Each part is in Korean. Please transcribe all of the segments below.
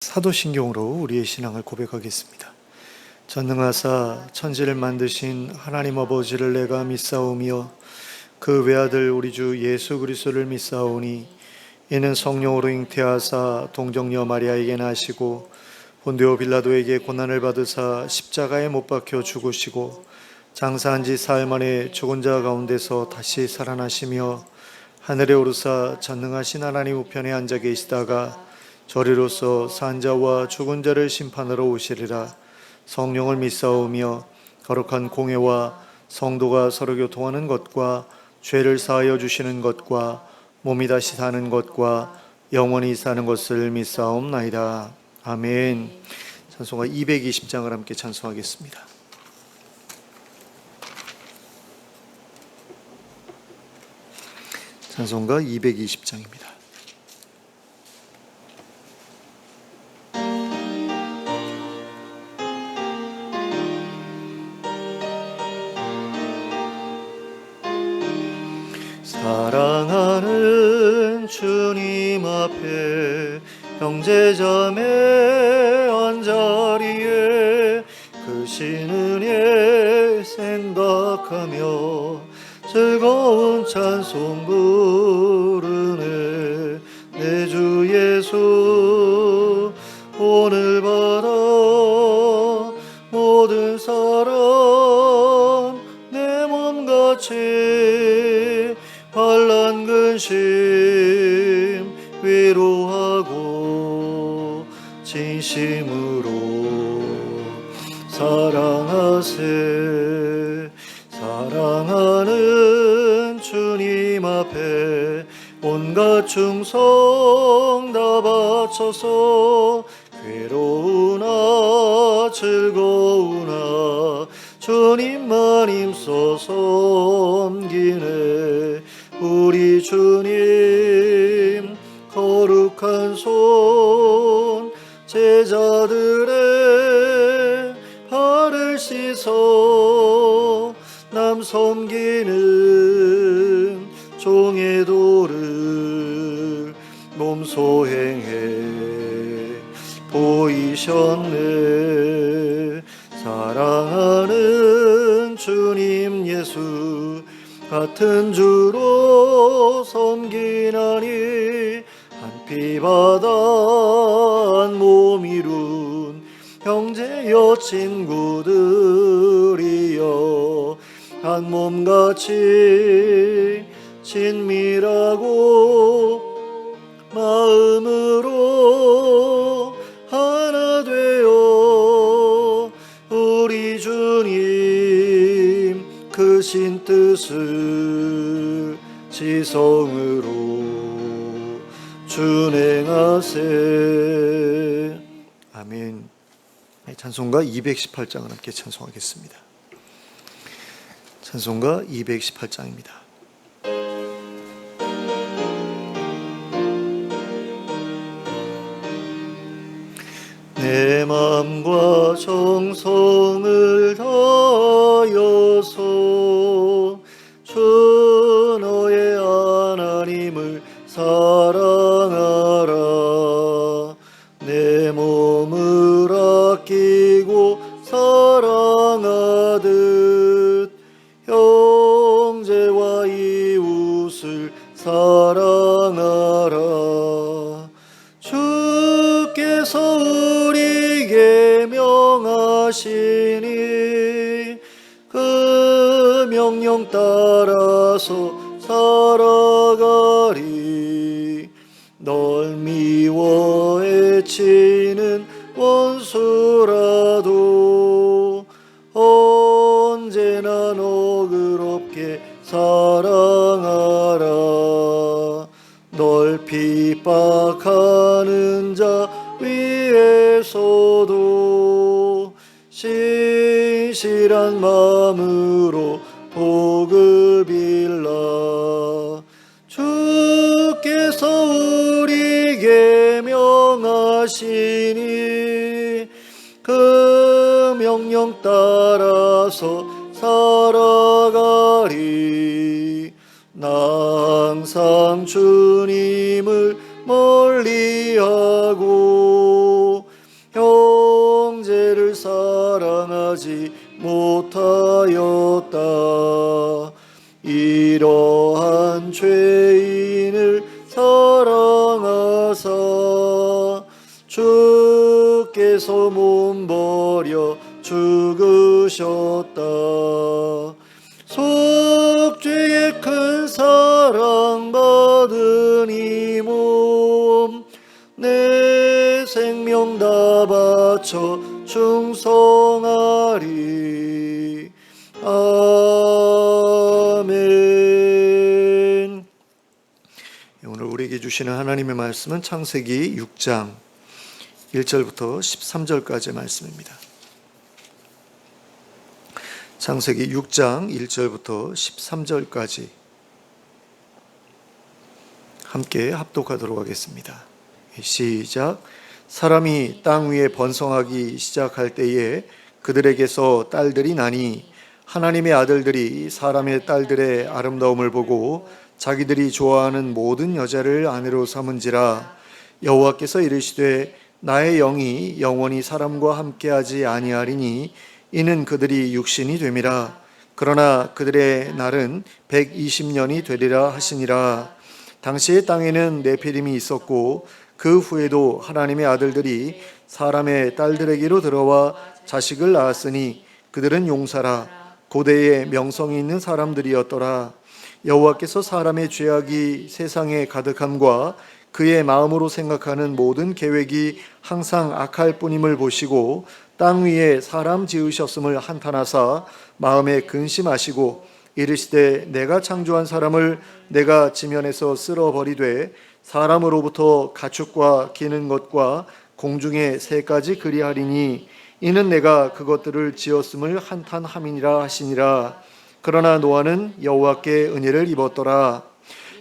사도신경으로 우리의 신앙을 고백하겠습니다. 전능하사 천지를 만드신 하나님 아버지를 내가 믿사오며 그 외아들 우리 주 예수 그리스도를 믿사오니 이는 성령으로 잉태하사 동정녀 마리아에게 나시고 본디오 빌라도에게 고난을 받으사 십자가에 못 박혀 죽으시고 장사한 지 사흘 만에 죽은 자 가운데서 다시 살아나시며 하늘에 오르사 전능하신 하나님 우편에 앉아 계시다가 저리로서 산 자와 죽은 자를 심판하러 오시리라. 성령을 믿사오며 거룩한 공회와 성도가 서로 교통하는 것과 죄를 사하여 주시는 것과 몸이 다시 사는 것과 영원히 사는 것을 믿사옵나이다. 아멘. 찬송가 220장을 함께 찬송하겠습니다. 찬송가 220장입니다. 사랑하는 주님 앞에 형제자매 한자리에 크신 은혜 생각하며 즐거운 찬송 부르네. 내 주 예수 오늘 받아 모든 사람 내 몸같이 환난 근심 위로하고 진심으로 사랑하세. 사랑하는 주님 앞에 온갖 충성 다 바쳐서 괴로우나 즐거우나 주님만 힘써 섬기네. 우리 주님 거룩한 손 제자들의 발을 씻어 남 섬기는 종의 도를 몸소 행해 보이셨네. 사랑하는 주님 예수 같은 주로 섬기나니 한 피 바다 한 몸 이룬 형제여 친구들이여 한 몸같이 친밀하고 마음으로 하나 되어 우리 주님 크신 뜻을 지성으로 준행하세. 아멘. 찬송가 218장을 함께 찬송하겠습니다. 찬송가 218장입니다. 내 마음과 정성을 다하여서 주 너의 하나님을 사랑하라. 내 몸을 아끼고 사랑하듯 형제와 이웃을 사랑하라. 주께서 우리에게 명하시니 그 명령 따라서 살아가리. 널 미워 해치는 원수라도 언제나 너그럽게 사랑하라. 널 핍박하는 자 위에서도 신실한 마음으로 복을 빌라. 주께서 우리에게 명하시니 그 명령 따라서 살아가리. 나 항상 주님을 멀리하고 못하였다. 이러한 죄인을 사랑하사 주께서 몸버려 죽으셨다. 속죄의 큰 사랑받은 이 몸 내 생명 다 바쳐 충성하리. 아멘. 오늘 우리에게 주시는 하나님의 말씀은 창세기 6장 1절부터 13절까지의 말씀입니다. 창세기 6장 1절부터 13절까지 함께 합독하도록 하겠습니다. 시작. 사람이 땅 위에 번성하기 시작할 때에 그들에게서 딸들이 나니 하나님의 아들들이 사람의 딸들의 아름다움을 보고 자기들이 좋아하는 모든 여자를 아내로 삼은지라. 여호와께서 이르시되 나의 영이 영원히 사람과 함께하지 아니하리니 이는 그들이 육신이 됨이라. 그러나 그들의 날은 120년이 되리라 하시니라. 당시의 땅에는 네피림이 있었고 그 후에도 하나님의 아들들이 사람의 딸들에게로 들어와 자식을 낳았으니 그들은 용사라. 고대에 명성이 있는 사람들이었더라. 여호와께서 사람의 죄악이 세상에 가득함과 그의 마음으로 생각하는 모든 계획이 항상 악할 뿐임을 보시고 땅 위에 사람 지으셨음을 한탄하사 마음에 근심하시고 이르시되 내가 창조한 사람을 내가 지면에서 쓸어버리되 사람으로부터 가축과 기는 것과 공중의 새까지 그리하리니 이는 내가 그것들을 지었음을 한탄함이니라 하시니라. 그러나 노아는 여호와께 은혜를 입었더라.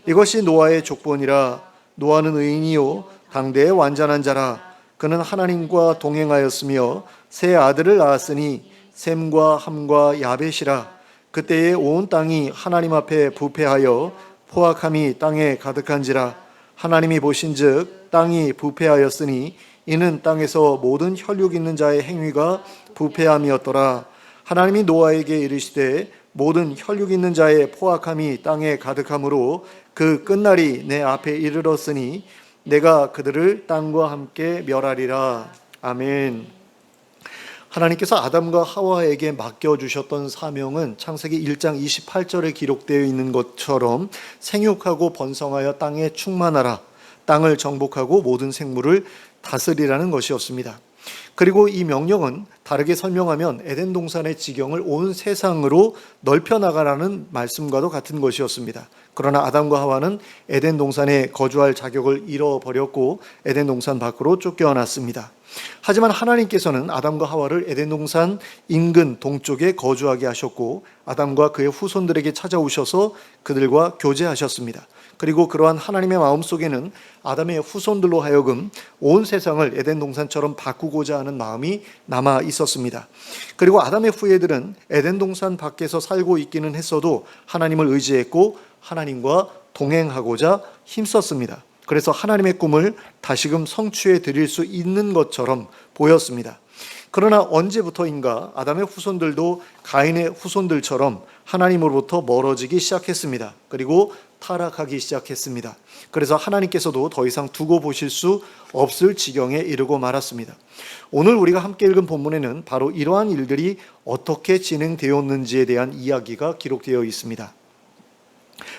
이것이 노아의 족본이라. 노아는 의인이요 당대의 완전한 자라. 그는 하나님과 동행하였으며 세 아들을 낳았으니 셈과 함과 야벳이라. 그때에 온 땅이 하나님 앞에 부패하여 포악함이 땅에 가득한지라. 하나님이 보신즉 땅이 부패하였으니 이는 땅에서 모든 혈육 있는 자의 행위가 부패함이었더라. 하나님이 노아에게 이르시되 모든 혈육 있는 자의 포악함이 땅에 가득함으로 그 끝날이 내 앞에 이르렀으니 내가 그들을 땅과 함께 멸하리라. 아멘. 하나님께서 아담과 하와에게 맡겨주셨던 사명은 창세기 1장 28절에 기록되어 있는 것처럼 생육하고 번성하여 땅에 충만하라, 땅을 정복하고 모든 생물을 다스리라는 것이었습니다. 그리고 이 명령은 다르게 설명하면 에덴 동산의 지경을 온 세상으로 넓혀 나가라는 말씀과도 같은 것이었습니다. 그러나 아담과 하와는 에덴 동산에 거주할 자격을 잃어버렸고 에덴 동산 밖으로 쫓겨났습니다. 하지만 하나님께서는 아담과 하와를 에덴 동산 인근 동쪽에 거주하게 하셨고 아담과 그의 후손들에게 찾아오셔서 그들과 교제하셨습니다. 그리고 그러한 하나님의 마음속에는 아담의 후손들로 하여금 온 세상을 에덴 동산처럼 바꾸고자 하는 마음이 남아 있었습니다. 그리고 아담의 후예들은 에덴 동산 밖에서 살고 있기는 했어도 하나님을 의지했고 하나님과 동행하고자 힘썼습니다. 그래서 하나님의 꿈을 다시금 성취해 드릴 수 있는 것처럼 보였습니다. 그러나 언제부터인가 아담의 후손들도 가인의 후손들처럼 하나님으로부터 멀어지기 시작했습니다. 그리고 타락하기 시작했습니다. 그래서 하나님께서도 더 이상 두고 보실 수 없을 지경에 이르고 말았습니다. 오늘 우리가 함께 읽은 본문에는 바로 이러한 일들이 어떻게 진행되었는지에 대한 이야기가 기록되어 있습니다.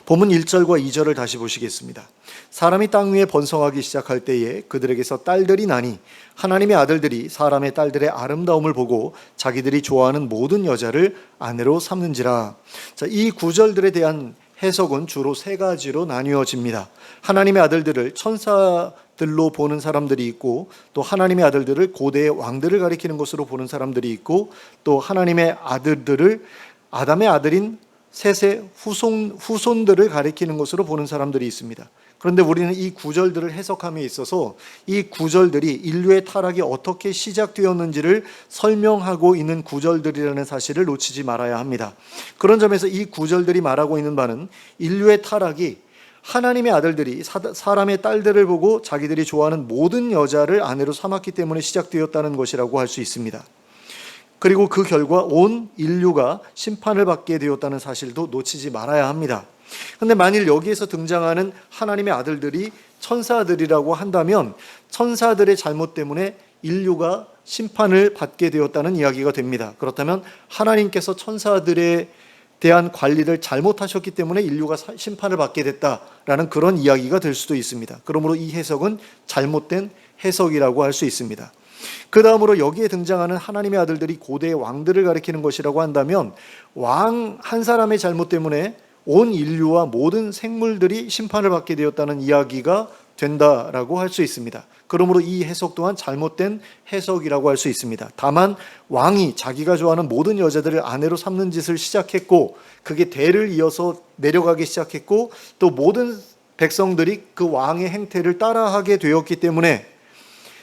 본문 1절과 2절을 다시 보시겠습니다. 사람이 땅 위에 번성하기 시작할 때에 그들에게서 딸들이 나니 하나님의 아들들이 사람의 딸들의 아름다움을 보고 자기들이 좋아하는 모든 여자를 아내로 삼는지라. 자, 이 구절들에 대한 해석은 주로 세 가지로 나뉘어집니다. 하나님의 아들들을 천사들로 보는 사람들이 있고, 또 하나님의 아들들을 고대의 왕들을 가리키는 것으로 보는 사람들이 있고, 또 하나님의 아들들을 아담의 아들인 셋의 후손들을 가리키는 것으로 보는 사람들이 있습니다. 그런데 우리는 이 구절들을 해석함에 있어서 이 구절들이 인류의 타락이 어떻게 시작되었는지를 설명하고 있는 구절들이라는 사실을 놓치지 말아야 합니다. 그런 점에서 이 구절들이 말하고 있는 바는 인류의 타락이 하나님의 아들들이 사람의 딸들을 보고 자기들이 좋아하는 모든 여자를 아내로 삼았기 때문에 시작되었다는 것이라고 할 수 있습니다. 그리고 그 결과 온 인류가 심판을 받게 되었다는 사실도 놓치지 말아야 합니다. 그런데 만일 여기에서 등장하는 하나님의 아들들이 천사들이라고 한다면 천사들의 잘못 때문에 인류가 심판을 받게 되었다는 이야기가 됩니다. 그렇다면 하나님께서 천사들에 대한 관리를 잘못하셨기 때문에 인류가 심판을 받게 됐다라는 그런 이야기가 될 수도 있습니다. 그러므로 이 해석은 잘못된 해석이라고 할 수 있습니다. 그 다음으로 여기에 등장하는 하나님의 아들들이 고대의 왕들을 가리키는 것이라고 한다면 왕 한 사람의 잘못 때문에 온 인류와 모든 생물들이 심판을 받게 되었다는 이야기가 된다라고 할 수 있습니다. 그러므로 이 해석 또한 잘못된 해석이라고 할 수 있습니다. 다만 왕이 자기가 좋아하는 모든 여자들을 아내로 삼는 짓을 시작했고 그게 대를 이어서 내려가기 시작했고 또 모든 백성들이 그 왕의 행태를 따라하게 되었기 때문에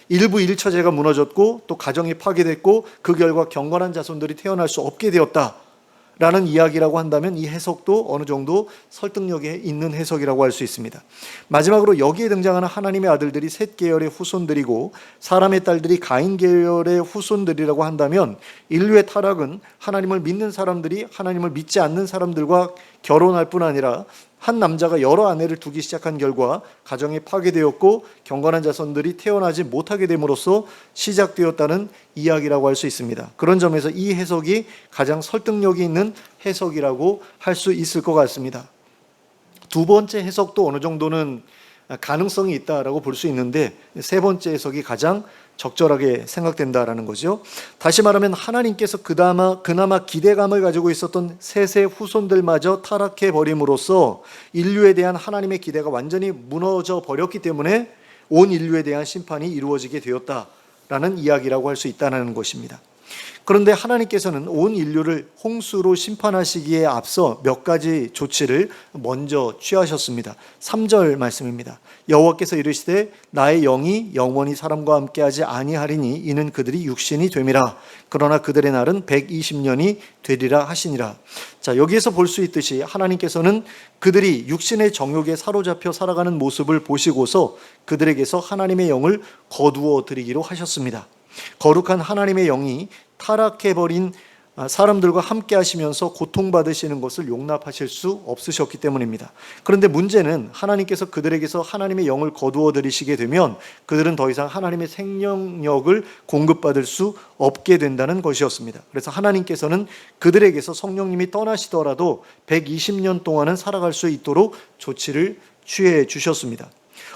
일부 일처제가 무너졌고 또 가정이 파괴됐고 그 결과 경건한 자손들이 태어날 수 없게 되었다라는 이야기라고 한다면 이 해석도 어느 정도 설득력이 있는 해석이라고 할 수 있습니다. 마지막으로 여기에 등장하는 하나님의 아들들이 셋 계열의 후손들이고 사람의 딸들이 가인 계열의 후손들이라고 한다면 인류의 타락은 하나님을 믿는 사람들이 하나님을 믿지 않는 사람들과 결혼할 뿐 아니라 한 남자가 여러 아내를 두기 시작한 결과 가정이 파괴되었고 경건한 자손들이 태어나지 못하게 됨으로써 시작되었다는 이야기라고 할 수 있습니다. 그런 점에서 이 해석이 가장 설득력이 있는 해석이라고 할 수 있을 것 같습니다. 두 번째 해석도 어느 정도는 가능성이 있다라고 볼 수 있는데 세 번째 해석이 가장 적절하게 생각된다라는 거죠. 다시 말하면 하나님께서 그나마 기대감을 가지고 있었던 셋의 후손들마저 타락해 버림으로써 인류에 대한 하나님의 기대가 완전히 무너져 버렸기 때문에 온 인류에 대한 심판이 이루어지게 되었다라는 이야기라고 할 수 있다는 것입니다. 그런데 하나님께서는 온 인류를 홍수로 심판하시기에 앞서 몇 가지 조치를 먼저 취하셨습니다. 3절 말씀입니다. 여호와께서 이르시되 나의 영이 영원히 사람과 함께하지 아니하리니 이는 그들이 육신이 됨이라. 그러나 그들의 날은 120년이 되리라 하시니라. 자, 여기에서 볼 수 있듯이 하나님께서는 그들이 육신의 정욕에 사로잡혀 살아가는 모습을 보시고서 그들에게서 하나님의 영을 거두어 드리기로 하셨습니다. 거룩한 하나님의 영이 타락해버린 사람들과 함께 하시면서 고통받으시는 것을 용납하실 수 없으셨기 때문입니다. 그런데 문제는 하나님께서 그들에게서 하나님의 영을 거두어 들이시게 되면 그들은 더 이상 하나님의 생명력을 공급받을 수 없게 된다는 것이었습니다. 그래서 하나님께서는 그들에게서 성령님이 떠나시더라도 120년 동안은 살아갈 수 있도록 조치를 취해 주셨습니다.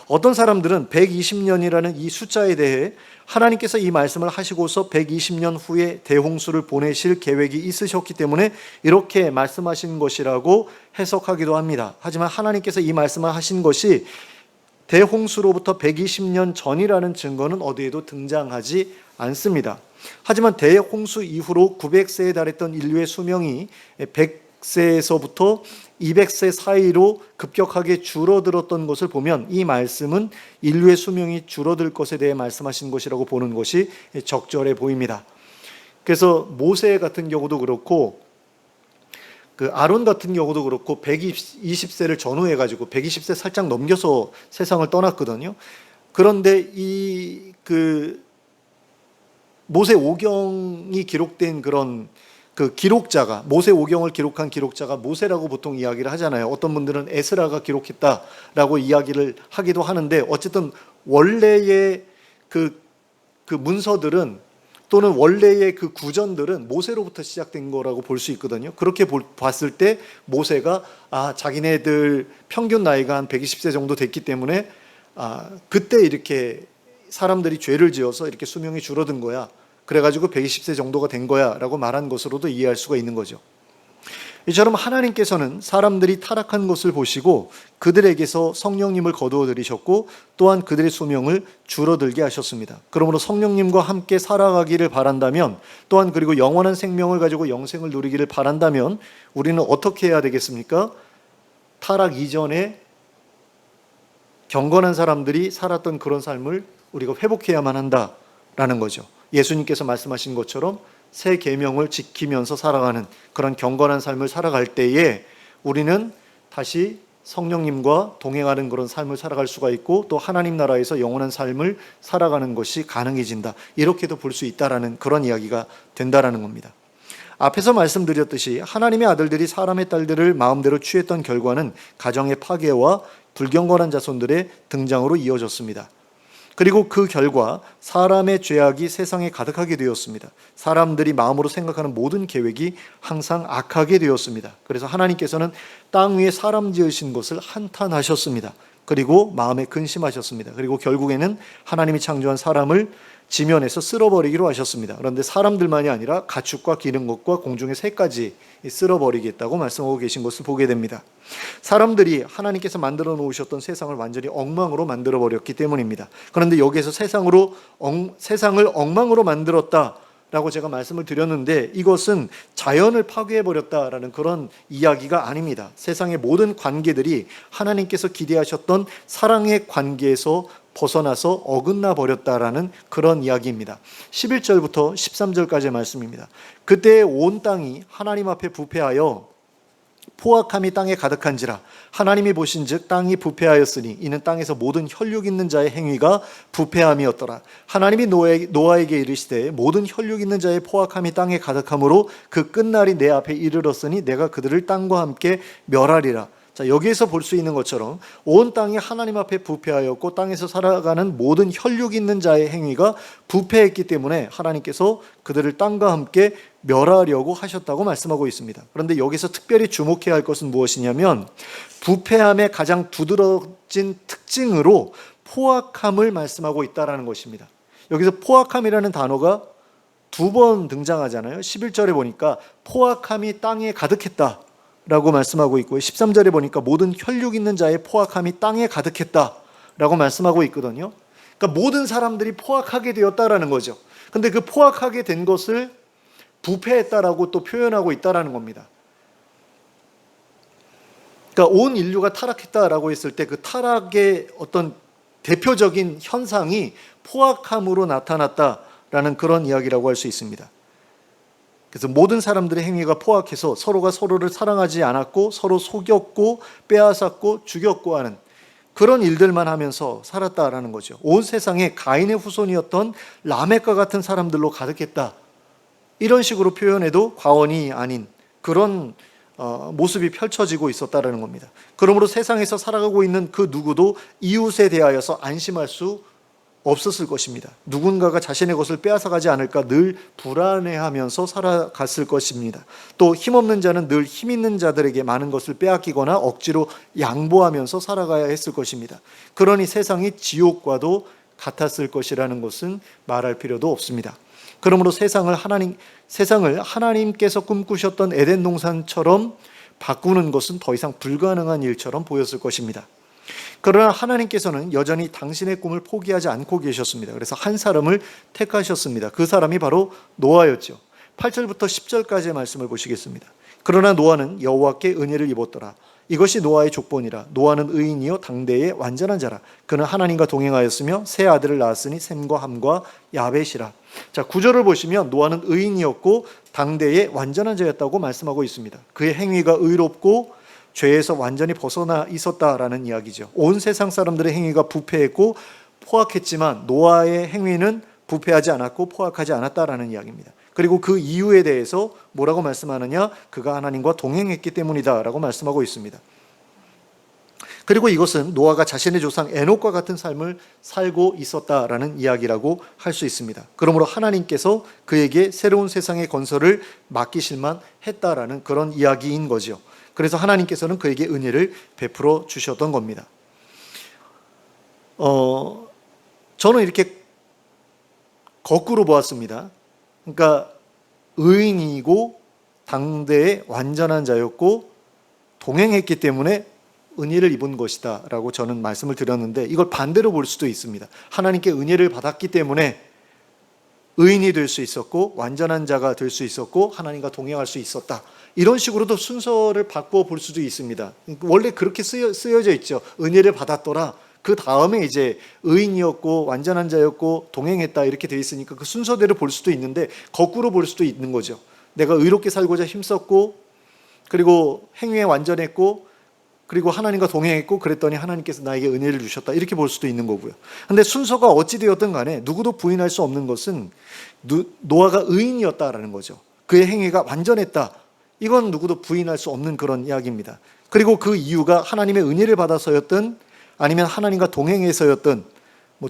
어떤 사람들은 120년이라는 이 숫자에 대해 하나님께서 이 말씀을 하시고서 120년 후에 대홍수를 보내실 계획이 있으셨기 때문에 이렇게 말씀하신 것이라고 해석하기도 합니다. 하지만 하나님께서 이 말씀을 하신 것이 대홍수로부터 120년 전이라는 증거는 어디에도 등장하지 않습니다. 하지만 대홍수 이후로 900세에 달했던 인류의 수명이 100세에서부터 200세 사이로 급격하게 줄어들었던 것을 보면 이 말씀은 인류의 수명이 줄어들 것에 대해 말씀하신 것이라고 보는 것이 적절해 보입니다. 그래서 모세 같은 경우도 그렇고 그 아론 같은 경우도 그렇고 120세를 전후해 가지고 120세 살짝 넘겨서 세상을 떠났거든요. 그런데 이 모세 오경이 기록된 그런 그 기록자가 모세 오경을 기록한 기록자가 모세라고 보통 이야기를 하잖아요. 어떤 분들은 에스라가 기록했다라고 이야기를 하기도 하는데 어쨌든 원래의 그 문서들은 또는 원래의 그 구전들은 모세로부터 시작된 거라고 볼 수 있거든요. 그렇게 봤을 때 모세가 자기네들 평균 나이가 한 120세 정도 됐기 때문에 그때 이렇게 사람들이 죄를 지어서 이렇게 수명이 줄어든 거야. 그래가지고 120세 정도가 된 거야 라고 말한 것으로도 이해할 수가 있는 거죠. 이처럼 하나님께서는 사람들이 타락한 것을 보시고 그들에게서 성령님을 거두어 들이셨고 또한 그들의 수명을 줄어들게 하셨습니다. 그러므로 성령님과 함께 살아가기를 바란다면 또한 그리고 영원한 생명을 가지고 영생을 누리기를 바란다면 우리는 어떻게 해야 되겠습니까? 타락 이전에 경건한 사람들이 살았던 그런 삶을 우리가 회복해야만 한다라는 거죠. 예수님께서 말씀하신 것처럼 새 계명을 지키면서 살아가는 그런 경건한 삶을 살아갈 때에 우리는 다시 성령님과 동행하는 그런 삶을 살아갈 수가 있고 또 하나님 나라에서 영원한 삶을 살아가는 것이 가능해진다. 이렇게도 볼 수 있다라는 그런 이야기가 된다라는 겁니다. 앞에서 말씀드렸듯이 하나님의 아들들이 사람의 딸들을 마음대로 취했던 결과는 가정의 파괴와 불경건한 자손들의 등장으로 이어졌습니다. 그리고 그 결과 사람의 죄악이 세상에 가득하게 되었습니다. 사람들이 마음으로 생각하는 모든 계획이 항상 악하게 되었습니다. 그래서 하나님께서는 땅 위에 사람 지으신 것을 한탄하셨습니다. 그리고 마음에 근심하셨습니다. 그리고 결국에는 하나님이 창조한 사람을 지면에서 쓸어버리기로 하셨습니다. 그런데 사람들만이 아니라 가축과 기른 것과 공중의 새까지 쓸어버리겠다고 말씀하고 계신 것을 보게 됩니다. 사람들이 하나님께서 만들어 놓으셨던 세상을 완전히 엉망으로 만들어 버렸기 때문입니다. 그런데 여기에서 세상을 엉망으로 만들었다라고 제가 말씀을 드렸는데 이것은 자연을 파괴해 버렸다라는 그런 이야기가 아닙니다. 세상의 모든 관계들이 하나님께서 기대하셨던 사랑의 관계에서 벗어나서 어긋나 버렸다라는 그런 이야기입니다. 11절부터 13절까지의 말씀입니다. 그때 온 땅이 하나님 앞에 부패하여 포악함이 땅에 가득한지라 하나님이 보신즉 땅이 부패하였으니 이는 땅에서 모든 혈육 있는 자의 행위가 부패함이었더라. 하나님이 노아에게 이르시되 모든 혈육 있는 자의 포악함이 땅에 가득함으로 그 끝날이 내 앞에 이르렀으니 내가 그들을 땅과 함께 멸하리라. 자, 여기에서 볼 수 있는 것처럼 온 땅이 하나님 앞에 부패하였고 땅에서 살아가는 모든 혈육 있는 자의 행위가 부패했기 때문에 하나님께서 그들을 땅과 함께 멸하려고 하셨다고 말씀하고 있습니다. 그런데 여기서 특별히 주목해야 할 것은 무엇이냐면 부패함의 가장 두드러진 특징으로 포악함을 말씀하고 있다는 것입니다. 여기서 포악함이라는 단어가 두 번 등장하잖아요. 11절에 보니까 포악함이 땅에 가득했다 라고 말씀하고 있고요. 13절에 보니까 모든 혈육 있는 자의 포악함이 땅에 가득했다 라고 말씀하고 있거든요. 그러니까 모든 사람들이 포악하게 되었다라는 거죠. 근데 그 포악하게 된 것을 부패했다라고 또 표현하고 있다라는 겁니다. 그러니까 온 인류가 타락했다라고 했을 때 그 타락의 어떤 대표적인 현상이 포악함으로 나타났다라는 그런 이야기라고 할 수 있습니다. 그래서 모든 사람들의 행위가 포악해서 서로가 서로를 사랑하지 않았고 서로 속였고 빼앗았고 죽였고 하는 그런 일들만 하면서 살았다라는 거죠. 온 세상에 가인의 후손이었던 라멕과 같은 사람들로 가득했다. 이런 식으로 표현해도 과언이 아닌 그런 모습이 펼쳐지고 있었다라는 겁니다. 그러므로 세상에서 살아가고 있는 그 누구도 이웃에 대하여서 안심할 수 없었을 것입니다. 누군가가 자신의 것을 빼앗아가지 않을까 늘 불안해하면서 살아갔을 것입니다. 또 힘없는 자는 늘 힘 있는 자들에게 많은 것을 빼앗기거나 억지로 양보하면서 살아가야 했을 것입니다. 그러니 세상이 지옥과도 같았을 것이라는 것은 말할 필요도 없습니다. 그러므로 세상을 하나님께서 꿈꾸셨던 에덴 동산처럼 바꾸는 것은 더 이상 불가능한 일처럼 보였을 것입니다. 그러나 하나님께서는 여전히 당신의 꿈을 포기하지 않고 계셨습니다. 그래서 한 사람을 택하셨습니다. 그 사람이 바로 노아였죠. 8절부터 10절까지의 말씀을 보시겠습니다. 그러나 노아는 여호와께 은혜를 입었더라. 이것이 노아의 족본이라. 노아는 의인이요 당대의 완전한 자라. 그는 하나님과 동행하였으며 세 아들을 낳았으니 셈과 함과 야벳이라. 자, 9절을 보시면 노아는 의인이었고 당대의 완전한 자였다고 말씀하고 있습니다. 그의 행위가 의롭고 죄에서 완전히 벗어나 있었다라는 이야기죠. 온 세상 사람들의 행위가 부패했고 포악했지만 노아의 행위는 부패하지 않았고 포악하지 않았다라는 이야기입니다. 그리고 그 이유에 대해서 뭐라고 말씀하느냐? 그가 하나님과 동행했기 때문이다 라고 말씀하고 있습니다. 그리고 이것은 노아가 자신의 조상 에녹과 같은 삶을 살고 있었다라는 이야기라고 할 수 있습니다. 그러므로 하나님께서 그에게 새로운 세상의 건설을 맡기실만 했다라는 그런 이야기인 거죠. 그래서 하나님께서는 그에게 은혜를 베풀어 주셨던 겁니다. 저는 이렇게 거꾸로 보았습니다. 그러니까 의인이고 당대의 완전한 자였고 동행했기 때문에 은혜를 입은 것이다 라고 저는 말씀을 드렸는데 이걸 반대로 볼 수도 있습니다. 하나님께 은혜를 받았기 때문에 의인이 될 수 있었고 완전한 자가 될 수 있었고 하나님과 동행할 수 있었다. 이런 식으로도 순서를 바꿔 볼 수도 있습니다. 원래 그렇게 쓰여져 있죠. 은혜를 받았더라. 그 다음에 이제 의인이었고 완전한 자였고 동행했다 이렇게 되어 있으니까 그 순서대로 볼 수도 있는데 거꾸로 볼 수도 있는 거죠. 내가 의롭게 살고자 힘썼고 그리고 행위에 완전했고 그리고 하나님과 동행했고 그랬더니 하나님께서 나에게 은혜를 주셨다. 이렇게 볼 수도 있는 거고요. 근데 순서가 어찌 되었든 간에 누구도 부인할 수 없는 것은 노아가 의인이었다라는 거죠. 그의 행위가 완전했다. 이건 누구도 부인할 수 없는 그런 이야기입니다. 그리고 그 이유가 하나님의 은혜를 받아서였든 아니면 하나님과 동행해서였든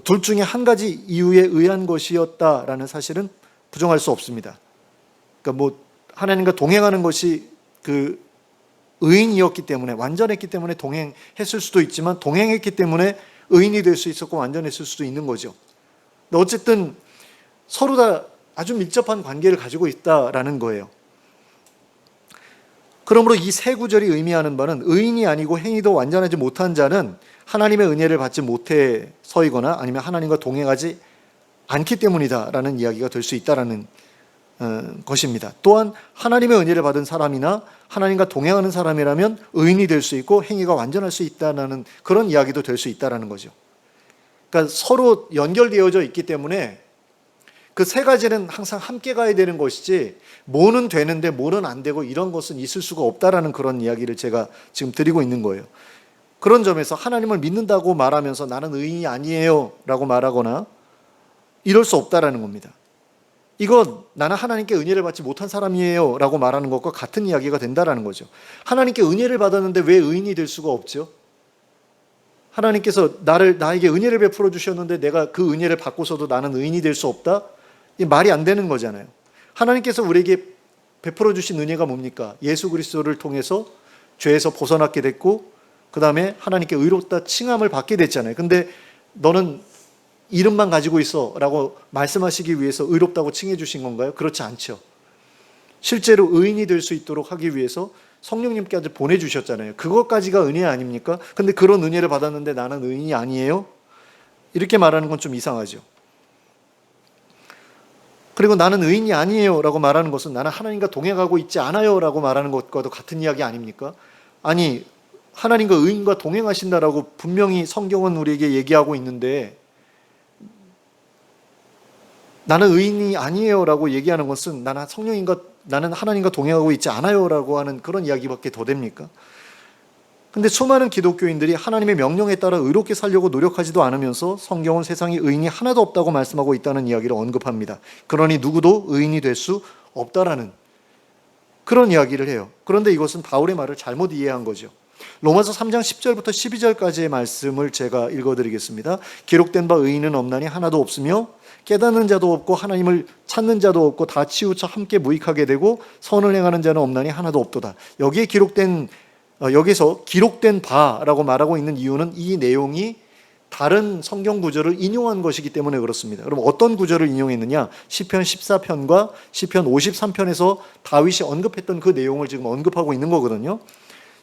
둘 중에 한 가지 이유에 의한 것이었다라는 사실은 부정할 수 없습니다. 그러니까 하나님과 동행하는 것이 그 의인이었기 때문에 완전했기 때문에 동행했을 수도 있지만 동행했기 때문에 의인이 될 수 있었고 완전했을 수도 있는 거죠. 근데 어쨌든 서로 다 아주 밀접한 관계를 가지고 있다라는 거예요. 그러므로 이 세 구절이 의미하는 바는 의인이 아니고 행위도 완전하지 못한 자는 하나님의 은혜를 받지 못해서이거나 아니면 하나님과 동행하지 않기 때문이다라는 이야기가 될 수 있다라는 것입니다. 또한 하나님의 은혜를 받은 사람이나 하나님과 동행하는 사람이라면 의인이 될 수 있고 행위가 완전할 수 있다는 그런 이야기도 될 수 있다는 거죠. 그러니까 서로 연결되어져 있기 때문에 그 세 가지는 항상 함께 가야 되는 것이지 뭐는 되는데 뭐는 안 되고 이런 것은 있을 수가 없다라는 그런 이야기를 제가 지금 드리고 있는 거예요. 그런 점에서 하나님을 믿는다고 말하면서 나는 의인이 아니에요 라고 말하거나 이럴 수 없다라는 겁니다. 이건 나는 하나님께 은혜를 받지 못한 사람이에요 라고 말하는 것과 같은 이야기가 된다라는 거죠. 하나님께 은혜를 받았는데 왜 의인이 될 수가 없죠? 하나님께서 나에게 은혜를 베풀어 주셨는데 내가 그 은혜를 받고서도 나는 의인이 될 수 없다? 이 말이 안 되는 거잖아요. 하나님께서 우리에게 베풀어 주신 은혜가 뭡니까? 예수 그리스도를 통해서 죄에서 벗어났게 됐고 그 다음에 하나님께 의롭다 칭함을 받게 됐잖아요. 근데 너는 이름만 가지고 있어 라고 말씀하시기 위해서 의롭다고 칭해 주신 건가요? 그렇지 않죠. 실제로 의인이 될 수 있도록 하기 위해서 성령님까지 보내주셨잖아요. 그것까지가 은혜 아닙니까? 근데 그런 은혜를 받았는데 나는 의인이 아니에요? 이렇게 말하는 건 좀 이상하죠. 그리고 나는 의인이 아니에요 라고 말하는 것은 나는 하나님과 동행하고 있지 않아요 라고 말하는 것과도 같은 이야기 아닙니까? 아니 하나님과 의인과 동행하신다라고 분명히 성경은 우리에게 얘기하고 있는데 나는 의인이 아니에요 라고 얘기하는 것은 나는 하나님과 동행하고 있지 않아요 라고 하는 그런 이야기밖에 더 됩니까? 근데 수많은 기독교인들이 하나님의 명령에 따라 의롭게 살려고 노력하지도 않으면서 성경은 세상에 의인이 하나도 없다고 말씀하고 있다는 이야기를 언급합니다. 그러니 누구도 의인이 될 수 없다라는 그런 이야기를 해요. 그런데 이것은 바울의 말을 잘못 이해한 거죠. 로마서 3장 10절부터 12절까지의 말씀을 제가 읽어드리겠습니다. 기록된 바 의인은 없나니 하나도 없으며 깨닫는 자도 없고 하나님을 찾는 자도 없고 다 치우쳐 함께 무익하게 되고 선을 행하는 자는 없나니 하나도 없도다. 여기서 기록된 바라고 말하고 있는 이유는 이 내용이 다른 성경 구절을 인용한 것이기 때문에 그렇습니다. 그럼 어떤 구절을 인용했느냐? 시편 14편과 시편 53편에서 다윗이 언급했던 그 내용을 지금 언급하고 있는 거거든요.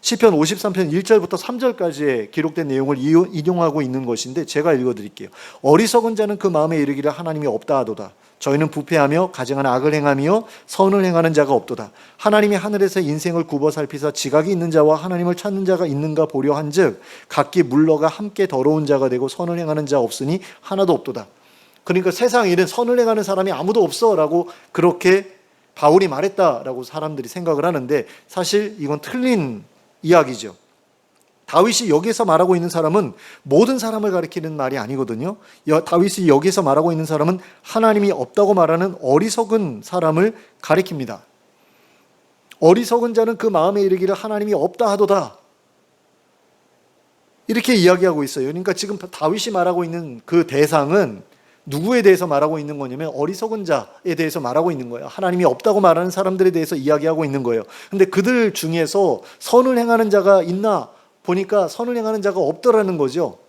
시편 53편 1절부터 3절까지의 기록된 내용을 인용하고 있는 것인데 제가 읽어드릴게요. 어리석은 자는 그 마음에 이르기를 하나님이 없다 하도다. 저희는 부패하며 가증한 악을 행하며 선을 행하는 자가 없도다. 하나님이 하늘에서 인생을 굽어 살피사 지각이 있는 자와 하나님을 찾는 자가 있는가 보려 한즉 각기 물러가 함께 더러운 자가 되고 선을 행하는 자 없으니 하나도 없도다. 그러니까 세상에는 선을 행하는 사람이 아무도 없어라고 그렇게 바울이 말했다라고 사람들이 생각을 하는데 사실 이건 틀린 이야기죠. 다윗이 여기에서 말하고 있는 사람은 모든 사람을 가리키는 말이 아니거든요. 다윗이 여기에서 말하고 있는 사람은 하나님이 없다고 말하는 어리석은 사람을 가리킵니다. 어리석은 자는 그 마음에 이르기를 하나님이 없다 하도다. 이렇게 이야기하고 있어요. 그러니까 지금 다윗이 말하고 있는 그 대상은 누구에 대해서 말하고 있는 거냐면 어리석은 자에 대해서 말하고 있는 거예요. 하나님이 없다고 말하는 사람들에 대해서 이야기하고 있는 거예요. 근데 그들 중에서 선을 행하는 자가 있나 보니까 선을 행하는 자가 없더라는 거죠.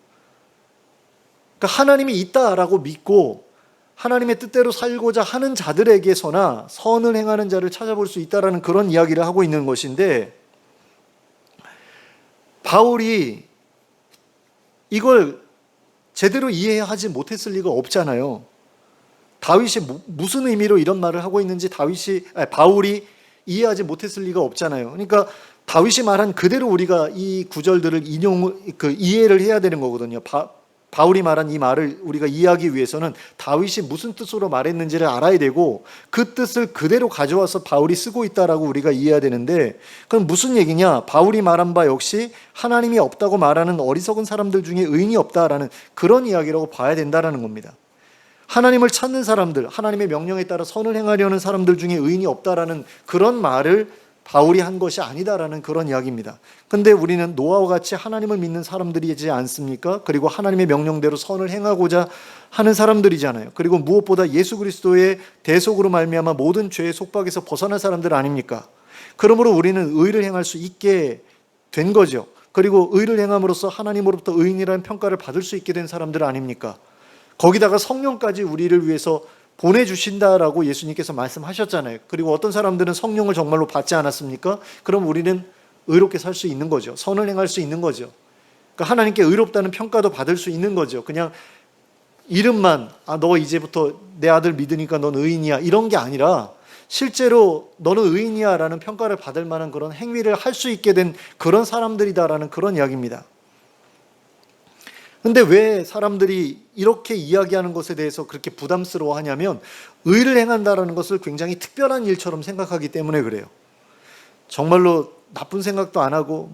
그러니까 하나님이 있다라고 믿고 하나님의 뜻대로 살고자 하는 자들에게서나 선을 행하는 자를 찾아볼 수 있다라는 그런 이야기를 하고 있는 것인데 바울이 이걸 제대로 이해하지 못했을 리가 없잖아요. 다윗이 무슨 의미로 이런 말을 하고 있는지 바울이 이해하지 못했을 리가 없잖아요. 그러니까 다윗이 말한 그대로 우리가 이 구절들을 이해를 해야 되는 거거든요. 바울이 말한 이 말을 우리가 이해하기 위해서는 다윗이 무슨 뜻으로 말했는지를 알아야 되고 그 뜻을 그대로 가져와서 바울이 쓰고 있다라고 우리가 이해해야 되는데, 그럼 무슨 얘기냐? 바울이 말한 바 역시 하나님이 없다고 말하는 어리석은 사람들 중에 의인이 없다라는 그런 이야기라고 봐야 된다라는 겁니다. 하나님을 찾는 사람들, 하나님의 명령에 따라 선을 행하려는 사람들 중에 의인이 없다라는 그런 말을 바울이 한 것이 아니다라는 그런 이야기입니다. 근데 우리는 노아와 같이 하나님을 믿는 사람들이지 않습니까? 그리고 하나님의 명령대로 선을 행하고자 하는 사람들이잖아요. 그리고 무엇보다 예수 그리스도의 대속으로 말미암아 모든 죄의 속박에서 벗어난 사람들 아닙니까? 그러므로 우리는 의를 행할 수 있게 된 거죠. 그리고 의를 행함으로써 하나님으로부터 의인이라는 평가를 받을 수 있게 된 사람들 아닙니까? 거기다가 성령까지 우리를 위해서 보내주신다라고 예수님께서 말씀하셨잖아요. 그리고 어떤 사람들은 성령을 정말로 받지 않았습니까? 그럼 우리는 의롭게 살 수 있는 거죠. 선을 행할 수 있는 거죠. 그러니까 하나님께 의롭다는 평가도 받을 수 있는 거죠. 그냥 이름만 너 이제부터 내 아들 믿으니까 넌 의인이야 이런 게 아니라 실제로 너는 의인이야 라는 평가를 받을 만한 그런 행위를 할 수 있게 된 그런 사람들이다라는 그런 이야기입니다. 근데 왜 사람들이 이렇게 이야기하는 것에 대해서 그렇게 부담스러워 하냐면 의를 행한다라는 것을 굉장히 특별한 일처럼 생각하기 때문에 그래요. 정말로 나쁜 생각도 안 하고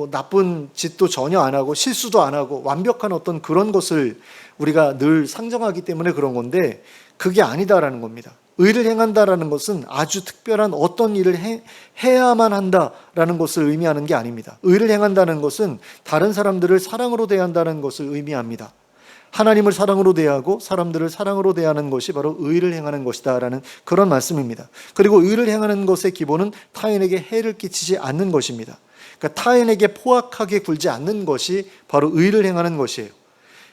나쁜 짓도 전혀 안 하고 실수도 안 하고 완벽한 어떤 그런 것을 우리가 늘 상정하기 때문에 그런 건데 그게 아니다라는 겁니다. 의를 행한다라는 것은 아주 특별한 어떤 일을 해야만 한다라는 것을 의미하는 게 아닙니다. 의를 행한다는 것은 다른 사람들을 사랑으로 대한다는 것을 의미합니다. 하나님을 사랑으로 대하고 사람들을 사랑으로 대하는 것이 바로 의를 행하는 것이다라는 그런 말씀입니다. 그리고 의를 행하는 것의 기본은 타인에게 해를 끼치지 않는 것입니다. 그러니까 타인에게 포악하게 굴지 않는 것이 바로 의를 행하는 것이에요.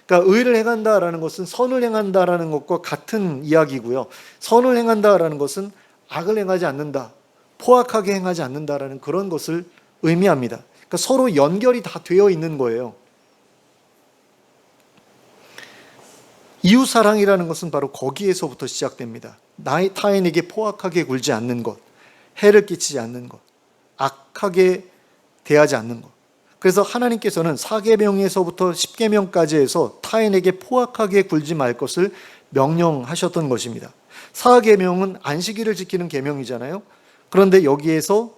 그러니까 의를 행한다라는 것은 선을 행한다라는 것과 같은 이야기고요. 선을 행한다라는 것은 악을 행하지 않는다, 포악하게 행하지 않는다라는 그런 것을 의미합니다. 그러니까 서로 연결이 다 되어 있는 거예요. 이웃사랑이라는 것은 바로 거기에서부터 시작됩니다. 타인에게 포악하게 굴지 않는 것, 해를 끼치지 않는 것, 악하게 대하지 않는 것. 그래서 하나님께서는 4계명에서부터 10계명까지 해서 타인에게 포악하게 굴지 말 것을 명령하셨던 것입니다. 4계명은 안식일을 지키는 계명이잖아요. 그런데 여기에는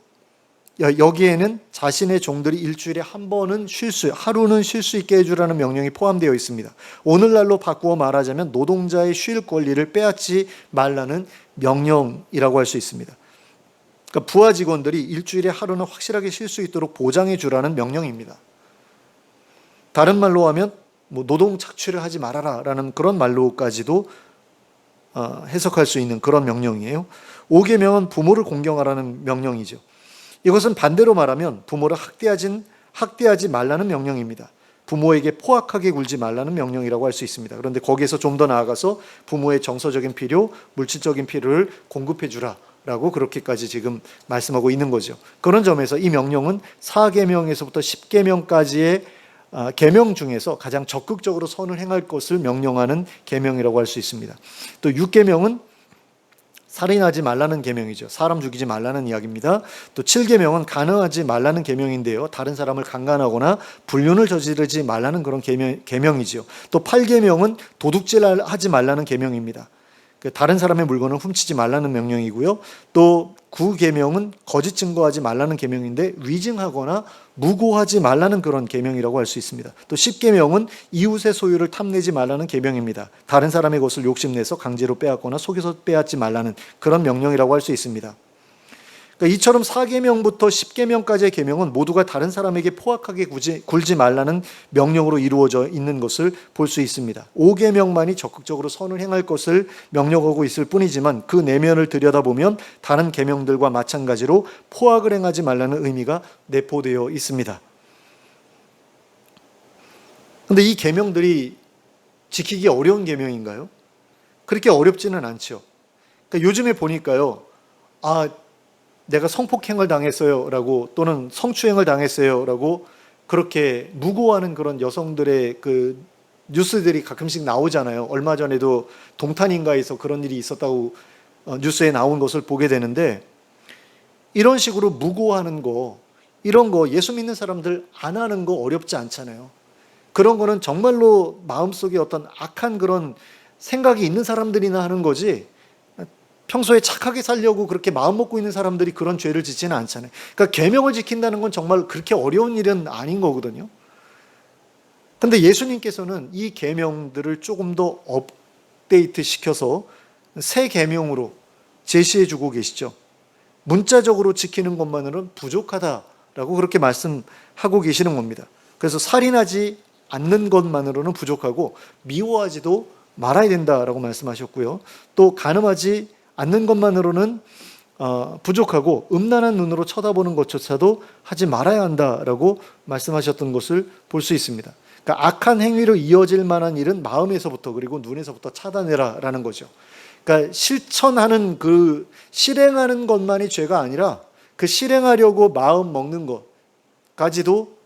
자신의 종들이 일주일에 한 번은 하루는 쉴 수 있게 해주라는 명령이 포함되어 있습니다. 오늘날로 바꾸어 말하자면 노동자의 쉴 권리를 빼앗지 말라는 명령이라고 할 수 있습니다. 그러니까 부하 직원들이 일주일에 하루는 확실하게 쉴 수 있도록 보장해 주라는 명령입니다. 다른 말로 하면 노동 착취를 하지 말아라라는 그런 말로까지도 해석할 수 있는 그런 명령이에요. 5계명은 부모를 공경하라는 명령이죠. 이것은 반대로 말하면 부모를 학대하지 말라는 명령입니다. 부모에게 포악하게 굴지 말라는 명령이라고 할 수 있습니다. 그런데 거기에서 좀 더 나아가서 부모의 정서적인 필요, 물질적인 필요를 공급해 주라 라고 그렇게까지 지금 말씀하고 있는 거죠. 그런 점에서 이 명령은 4계명에서부터 10계명까지의 계명 중에서 가장 적극적으로 선을 행할 것을 명령하는 계명이라고 할 수 있습니다. 또 6계명은 살인하지 말라는 계명이죠. 사람 죽이지 말라는 이야기입니다. 또 7계명은 간음하지 말라는 계명인데요. 다른 사람을 강간하거나 불륜을 저지르지 말라는 그런 계명이지요. 또 8계명은 도둑질하지 말라는 계명입니다. 다른 사람의 물건을 훔치지 말라는 명령이고요. 또 9계명은 거짓 증거하지 말라는 계명인데 위증하거나 무고하지 말라는 그런 계명이라고 할 수 있습니다. 또 10계명은 이웃의 소유를 탐내지 말라는 계명입니다. 다른 사람의 것을 욕심내서 강제로 빼앗거나 속여서 빼앗지 말라는 그런 명령이라고 할 수 있습니다. 그러니까 이처럼 4계명부터 10계명까지의 계명은 모두가 다른 사람에게 포악하게 굴지 말라는 명령으로 이루어져 있는 것을 볼 수 있습니다. 5계명만이 적극적으로 선을 행할 것을 명령하고 있을 뿐이지만 그 내면을 들여다보면 다른 계명들과 마찬가지로 포악을 행하지 말라는 의미가 내포되어 있습니다. 그런데 이 계명들이 지키기 어려운 계명인가요? 그렇게 어렵지는 않죠. 그러니까 요즘에 보니까요. 내가 성폭행을 당했어요 라고 또는 성추행을 당했어요 라고 그렇게 무고하는 그런 여성들의 그 뉴스들이 가끔씩 나오잖아요. 얼마 전에도 동탄인가에서 그런 일이 있었다고 뉴스에 나온 것을 보게 되는데, 이런 식으로 무고하는 거, 이런 거 예수 믿는 사람들 안 하는 거 어렵지 않잖아요. 그런 거는 정말로 마음속에 어떤 악한 그런 생각이 있는 사람들이나 하는 거지, 평소에 착하게 살려고 그렇게 마음 먹고 있는 사람들이 그런 죄를 짓지는 않잖아요. 그러니까 계명을 지킨다는 건 정말 그렇게 어려운 일은 아닌 거거든요. 근데 예수님께서는 이 계명들을 조금 더 업데이트 시켜서 새 계명으로 제시해 주고 계시죠. 문자적으로 지키는 것만으로는 부족하다라고 그렇게 말씀하고 계시는 겁니다. 그래서 살인하지 않는 것만으로는 부족하고 미워하지도 말아야 된다라고 말씀하셨고요. 또 간음하지 않는 것만으로는 부족하고 음란한 눈으로 쳐다보는 것조차도 하지 말아야 한다라고 말씀하셨던 것을 볼 수 있습니다. 그러니까 악한 행위로 이어질 만한 일은 마음에서부터 그리고 눈에서부터 차단해라라는 거죠. 그러니까 실천하는 실행하는 것만이 죄가 아니라 그 실행하려고 마음 먹는 것까지도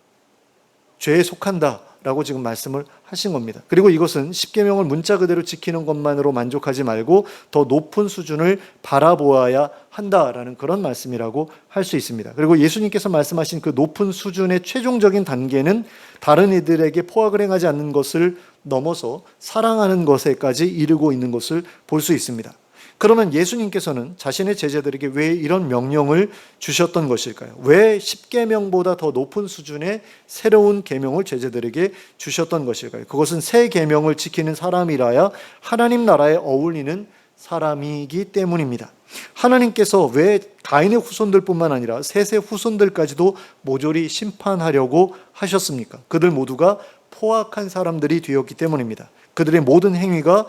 죄에 속한다라고 지금 말씀을 하신 겁니다. 그리고 이것은 십계명을 문자 그대로 지키는 것만으로 만족하지 말고 더 높은 수준을 바라보아야 한다라는 그런 말씀이라고 할 수 있습니다. 그리고 예수님께서 말씀하신 그 높은 수준의 최종적인 단계는 다른 이들에게 포악을 행하지 않는 것을 넘어서 사랑하는 것에까지 이르고 있는 것을 볼 수 있습니다. 그러면 예수님께서는 자신의 제자들에게 왜 이런 명령을 주셨던 것일까요? 왜 십계명보다 더 높은 수준의 새로운 계명을 제자들에게 주셨던 것일까요? 그것은 새 계명을 지키는 사람이라야 하나님 나라에 어울리는 사람이기 때문입니다. 하나님께서 왜 가인의 후손들뿐만 아니라 셋의 후손들까지도 모조리 심판하려고 하셨습니까? 그들 모두가 포악한 사람들이 되었기 때문입니다. 그들의 모든 행위가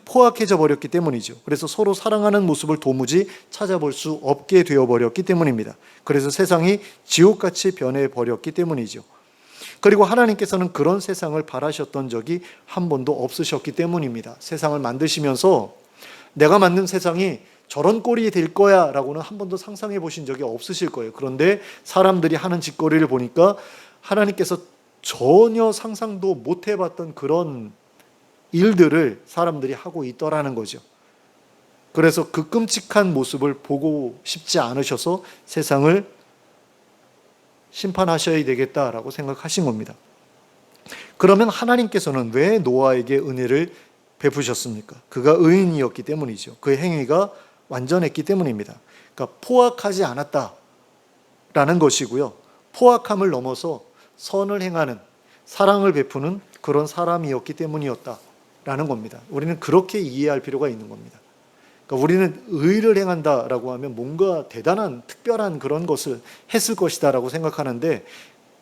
포악해져 버렸기 때문이죠. 그래서 서로 사랑하는 모습을 도무지 찾아볼 수 없게 되어버렸기 때문입니다. 그래서 세상이 지옥같이 변해버렸기 때문이죠. 그리고 하나님께서는 그런 세상을 바라셨던 적이 한 번도 없으셨기 때문입니다. 세상을 만드시면서 내가 만든 세상이 저런 꼴이 될 거야 라고는 한 번도 상상해 보신 적이 없으실 거예요. 그런데 사람들이 하는 짓거리를 보니까 하나님께서 전혀 상상도 못 해봤던 그런 일들을 사람들이 하고 있더라는 거죠. 그래서 그 끔찍한 모습을 보고 싶지 않으셔서 세상을 심판하셔야 되겠다라고 생각하신 겁니다. 그러면 하나님께서는 왜 노아에게 은혜를 베푸셨습니까? 그가 의인이었기 때문이죠. 그의 행위가 완전했기 때문입니다. 그러니까 포악하지 않았다라는 것이고요. 포악함을 넘어서 선을 행하는, 사랑을 베푸는 그런 사람이었기 때문이었다라는 겁니다. 우리는 그렇게 이해할 필요가 있는 겁니다. 그러니까 우리는 의를 행한다라고 하면 뭔가 대단한 특별한 그런 것을 했을 것이다라고 생각하는데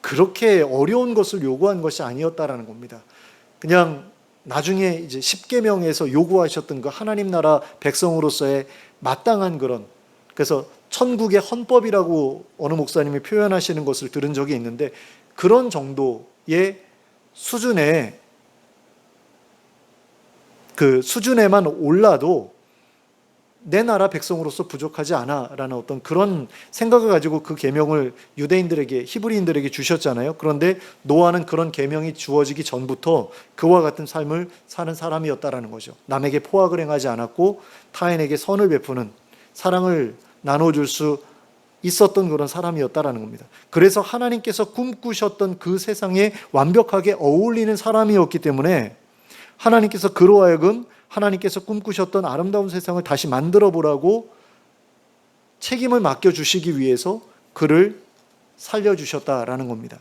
그렇게 어려운 것을 요구한 것이 아니었다라는 겁니다. 그냥 나중에 이제 십계명에서 요구하셨던 그 하나님 나라 백성으로서의 마땅한 그런, 그래서 천국의 헌법이라고 어느 목사님이 표현하시는 것을 들은 적이 있는데 그런 정도의 수준의 그 수준에만 올라도 내 나라 백성으로서 부족하지 않아라는 어떤 그런 생각을 가지고 그 계명을 유대인들에게, 히브리인들에게 주셨잖아요. 그런데 노아는 그런 계명이 주어지기 전부터 그와 같은 삶을 사는 사람이었다라는 거죠. 남에게 포악을 행하지 않았고 타인에게 선을 베푸는, 사랑을 나눠줄 수 있었던 그런 사람이었다라는 겁니다. 그래서 하나님께서 꿈꾸셨던 그 세상에 완벽하게 어울리는 사람이었기 때문에 하나님께서 그로 하여금 하나님께서 꿈꾸셨던 아름다운 세상을 다시 만들어 보라고 책임을 맡겨주시기 위해서 그를 살려주셨다라는 겁니다.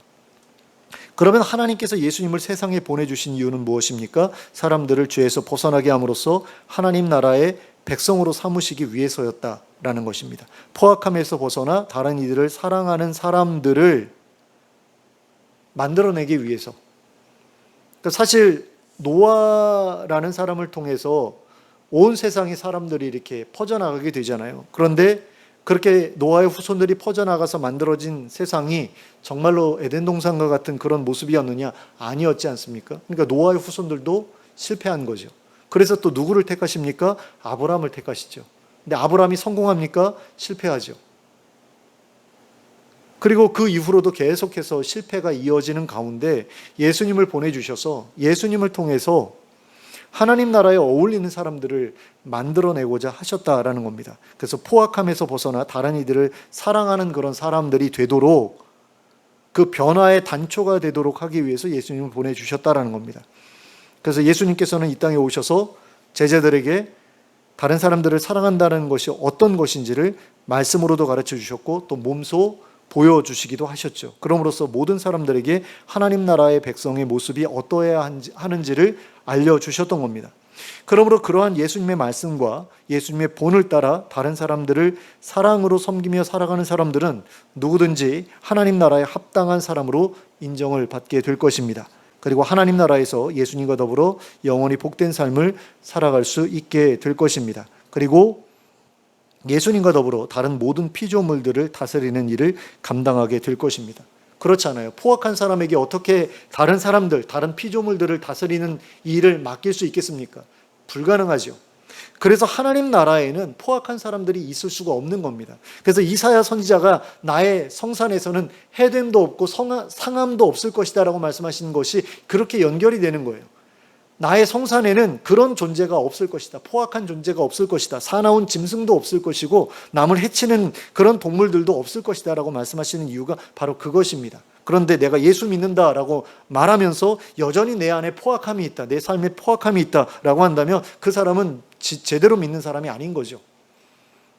그러면 하나님께서 예수님을 세상에 보내주신 이유는 무엇입니까? 사람들을 죄에서 벗어나게 함으로써 하나님 나라의 백성으로 삼으시기 위해서였다라는 것입니다. 포악함에서 벗어나 다른 이들을 사랑하는 사람들을 만들어내기 위해서. 그러니까 사실 노아라는 사람을 통해서 온 세상의 사람들이 이렇게 퍼져나가게 되잖아요. 그런데 그렇게 노아의 후손들이 퍼져나가서 만들어진 세상이 정말로 에덴 동산과 같은 그런 모습이었느냐? 아니었지 않습니까? 그러니까 노아의 후손들도 실패한 거죠. 그래서 또 누구를 택하십니까? 아브라함을 택하시죠. 근데 아브라함이 성공합니까? 실패하죠. 그리고 그 이후로도 계속해서 실패가 이어지는 가운데 예수님을 보내주셔서 예수님을 통해서 하나님 나라에 어울리는 사람들을 만들어내고자 하셨다라는 겁니다. 그래서 포악함에서 벗어나 다른 이들을 사랑하는 그런 사람들이 되도록 그 변화의 단초가 되도록 하기 위해서 예수님을 보내주셨다라는 겁니다. 그래서 예수님께서는 이 땅에 오셔서 제자들에게 다른 사람들을 사랑한다는 것이 어떤 것인지를 말씀으로도 가르쳐 주셨고 또 몸소 보여주시기도 하셨죠. 그럼으로써 모든 사람들에게 하나님 나라의 백성의 모습이 어떠해야 하는지를 알려주셨던 겁니다. 그러므로 그러한 예수님의 말씀과 예수님의 본을 따라 다른 사람들을 사랑으로 섬기며 살아가는 사람들은 누구든지 하나님 나라에 합당한 사람으로 인정을 받게 될 것입니다. 그리고 하나님 나라에서 예수님과 더불어 영원히 복된 삶을 살아갈 수 있게 될 것입니다. 그리고 예수님과 더불어 다른 모든 피조물들을 다스리는 일을 감당하게 될 것입니다. 그렇잖아요. 포악한 사람에게 어떻게 다른 사람들, 다른 피조물들을 다스리는 일을 맡길 수 있겠습니까? 불가능하죠. 그래서 하나님 나라에는 포악한 사람들이 있을 수가 없는 겁니다. 그래서 이사야 선지자가 나의 성산에서는 해됨도 없고 상함도 없을 것이다 라고 말씀하시는 것이 그렇게 연결이 되는 거예요. 나의 성산에는 그런 존재가 없을 것이다. 포악한 존재가 없을 것이다. 사나운 짐승도 없을 것이고 남을 해치는 그런 동물들도 없을 것이다 라고 말씀하시는 이유가 바로 그것입니다. 그런데 내가 예수 믿는다라고 말하면서 여전히 내 안에 포악함이 있다. 내 삶에 포악함이 있다라고 한다면 그 사람은 제대로 믿는 사람이 아닌 거죠.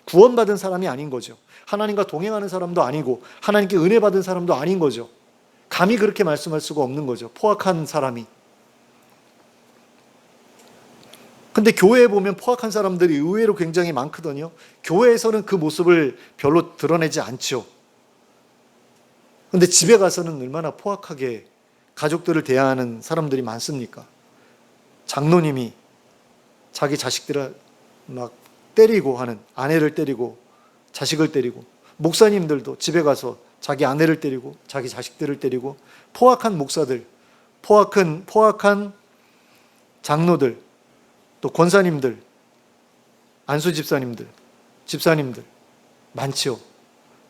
구원받은 사람이 아닌 거죠. 하나님과 동행하는 사람도 아니고 하나님께 은혜 받은 사람도 아닌 거죠. 감히 그렇게 말씀할 수가 없는 거죠. 포악한 사람이. 근데 교회에 보면 포악한 사람들이 의외로 굉장히 많거든요. 교회에서는 그 모습을 별로 드러내지 않죠. 근데 집에 가서는 얼마나 포악하게 가족들을 대하는 사람들이 많습니까? 장로님이 자기 자식들을 막 때리고 하는, 아내를 때리고 자식을 때리고, 목사님들도 집에 가서 자기 아내를 때리고 자기 자식들을 때리고, 포악한 목사들, 포악한 장로들, 또 권사님들, 안수 집사님들 많지요.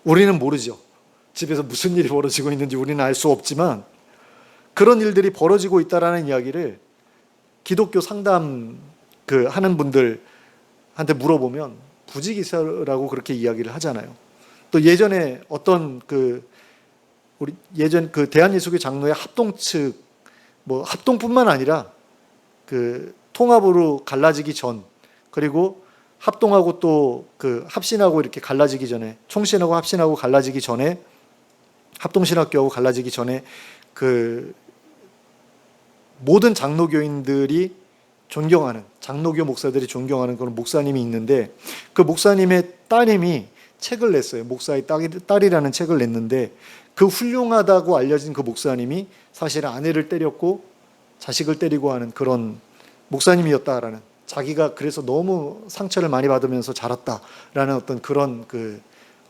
우리는 모르죠. 집에서 무슨 일이 벌어지고 있는지 우리는 알 수 없지만 그런 일들이 벌어지고 있다라는 이야기를 기독교 상담 하는 분들한테 물어보면 부지기사라고 그렇게 이야기를 하잖아요. 또 예전에 어떤 우리 예전 대한예수교 장로의 합동 측 합동뿐만 아니라 통합으로 갈라지기 전, 그리고 합동하고 또 합신하고 이렇게 갈라지기 전에, 총신하고 합신하고 갈라지기 전에, 합동신학교하고 갈라지기 전에 모든 장로교인들이 존경하는, 장로교 목사들이 존경하는 그런 목사님이 있는데 그 목사님의 따님이 책을 냈어요. 목사의 딸이라는 책을 냈는데 그 훌륭하다고 알려진 그 목사님이 사실은 아내를 때렸고 자식을 때리고 하는 그런 목사님이었다라는, 자기가 그래서 너무 상처를 많이 받으면서 자랐다라는 어떤 그런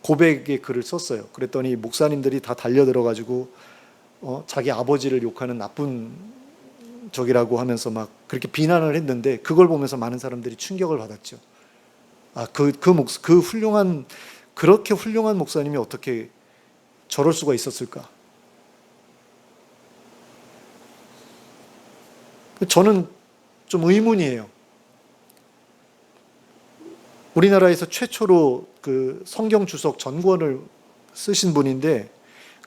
고백의 글을 썼어요. 그랬더니 목사님들이 다 달려들어가지고 자기 아버지를 욕하는 나쁜 적이라고 하면서 막 그렇게 비난을 했는데 그걸 보면서 많은 사람들이 충격을 받았죠. 그렇게 훌륭한 목사님이 어떻게 저럴 수가 있었을까? 저는 좀 의문이에요. 우리나라에서 최초로 성경 주석 전권을 쓰신 분인데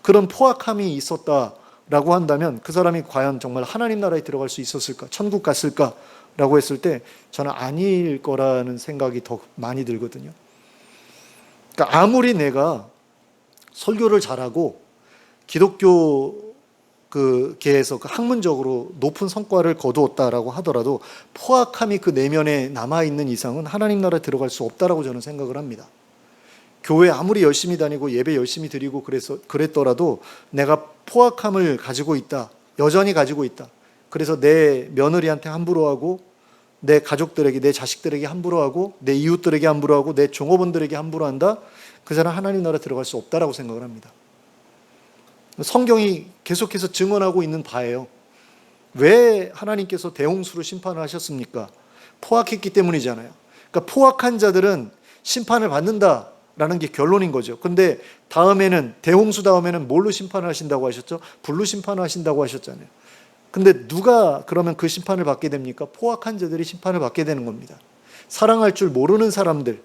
그런 포악함이 있었다라고 한다면 그 사람이 과연 정말 하나님 나라에 들어갈 수 있었을까? 천국 갔을까라고 했을 때 저는 아닐 거라는 생각이 더 많이 들거든요. 그러니까 아무리 내가 설교를 잘하고 기독교 계에서 학문적으로 높은 성과를 거두었다라고 하더라도 포악함이 그 내면에 남아있는 이상은 하나님 나라에 들어갈 수 없다라고 저는 생각을 합니다. 교회 아무리 열심히 다니고 예배 열심히 드리고 그랬더라도 내가 포악함을 가지고 있다, 여전히 가지고 있다. 그래서 내 며느리한테 함부로 하고 내 가족들에게, 내 자식들에게 함부로 하고 내 이웃들에게 함부로 하고 내 종업원들에게 함부로 한다. 그 사람 하나님 나라에 들어갈 수 없다라고 생각을 합니다. 성경이 계속해서 증언하고 있는 바예요. 왜 하나님께서 대홍수로 심판을 하셨습니까? 포악했기 때문이잖아요. 그러니까 포악한 자들은 심판을 받는다라는 게 결론인 거죠. 근데 다음에는, 대홍수 다음에는 뭘로 심판을 하신다고 하셨죠? 불로 심판을 하신다고 하셨잖아요. 근데 누가 그러면 그 심판을 받게 됩니까? 포악한 자들이 심판을 받게 되는 겁니다. 사랑할 줄 모르는 사람들,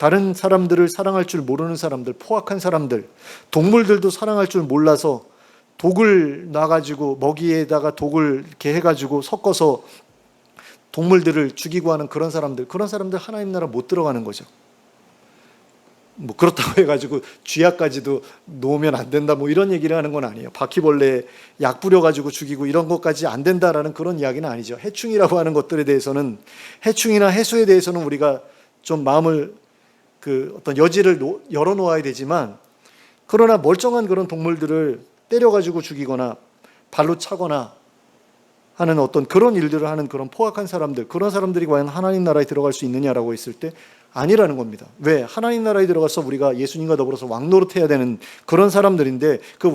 다른 사람들을 사랑할 줄 모르는 사람들, 포악한 사람들, 동물들도 사랑할 줄 몰라서 독을 놔가지고 먹이에다가 독을 이렇게 해가지고 섞어서 동물들을 죽이고 하는 그런 사람들 하나님 나라 못 들어가는 거죠. 뭐 그렇다고 해가지고 쥐약까지도 놓으면 안 된다 뭐 이런 얘기를 하는 건 아니에요. 바퀴벌레 약 뿌려가지고 죽이고 이런 것까지 안 된다라는 그런 이야기는 아니죠. 해충이라고 하는 것들에 대해서는, 해충이나 해수에 대해서는 우리가 좀 마음을 어떤 여지를 열어놓아야 되지만, 그러나 멀쩡한 그런 동물들을 때려가지고 죽이거나 발로 차거나 하는 어떤 그런 일들을 하는 그런 포악한 사람들, 그런 사람들이 과연 하나님 나라에 들어갈 수 있느냐라고 했을 때 아니라는 겁니다. 왜? 하나님 나라에 들어가서 우리가 예수님과 더불어서 왕노릇해야 되는 그런 사람들인데, 그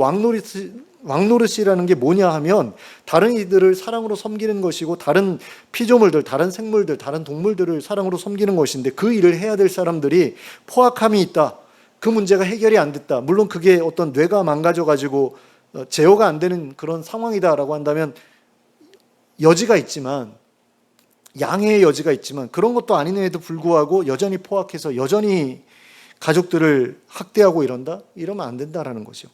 왕노릇이라는 게 뭐냐 하면 다른 이들을 사랑으로 섬기는 것이고, 다른 피조물들, 다른 생물들, 다른 동물들을 사랑으로 섬기는 것인데, 그 일을 해야 될 사람들이 포악함이 있다, 그 문제가 해결이 안 됐다, 물론 그게 어떤 뇌가 망가져가지고 제어가 안 되는 그런 상황이다라고 한다면 여지가 있지만, 양해의 여지가 있지만, 그런 것도 아님에도 불구하고 여전히 포악해서 여전히 가족들을 학대하고 이런다? 이러면 안 된다라는 거죠.